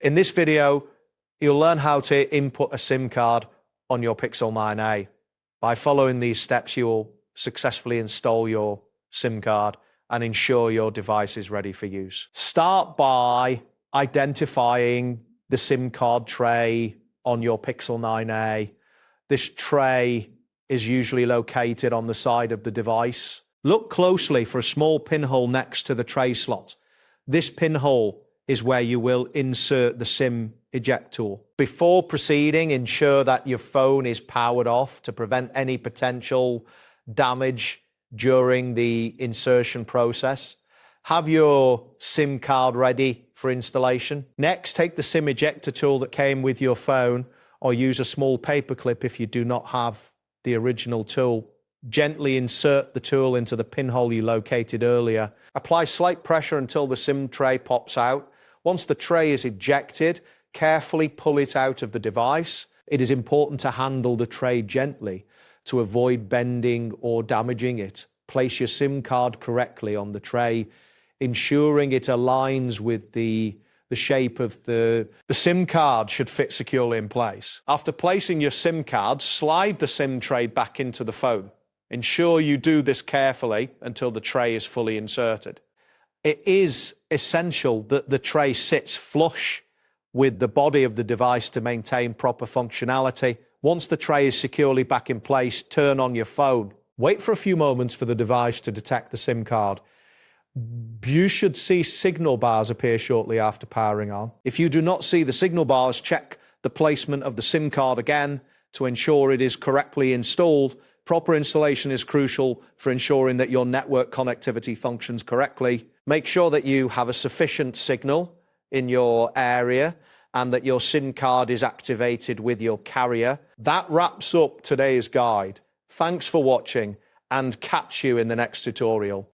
In this video, you'll learn how to input a SIM card on your Pixel 9a. By following these steps, you will successfully install your SIM card and ensure your device is ready for use. Start by identifying the SIM card tray on your Pixel 9a. This tray is usually located on the side of the device. Look closely for a small pinhole next to the tray slot. This pinhole is where you will insert the SIM ejector. Before proceeding, ensure that your phone is powered off to prevent any potential damage during the insertion process. Have your SIM card ready for installation. Next, take the SIM ejector tool that came with your phone, or use a small paper clip if you do not have the original tool. Gently insert the tool into the pinhole you located earlier. Apply slight pressure until the SIM tray pops out. Once the tray is ejected, carefully pull it out of the device. It is important to handle the tray gently to avoid bending or damaging it. Place your SIM card correctly on the tray, ensuring it aligns with the shape of the SIM card should fit securely in place. After placing your SIM card, slide the SIM tray back into the phone. Ensure you do this carefully until the tray is fully inserted. It is essential that the tray sits flush with the body of the device to maintain proper functionality. Once the tray is securely back in place, turn on your phone. Wait for a few moments for the device to detect the SIM card. You should see signal bars appear shortly after powering on. If you do not see the signal bars, check the placement of the SIM card again to ensure it is correctly installed. Proper installation is crucial for ensuring that your network connectivity functions correctly. Make sure that you have a sufficient signal in your area and that your SIM card is activated with your carrier. That wraps up today's guide. Thanks for watching, and catch you in the next tutorial.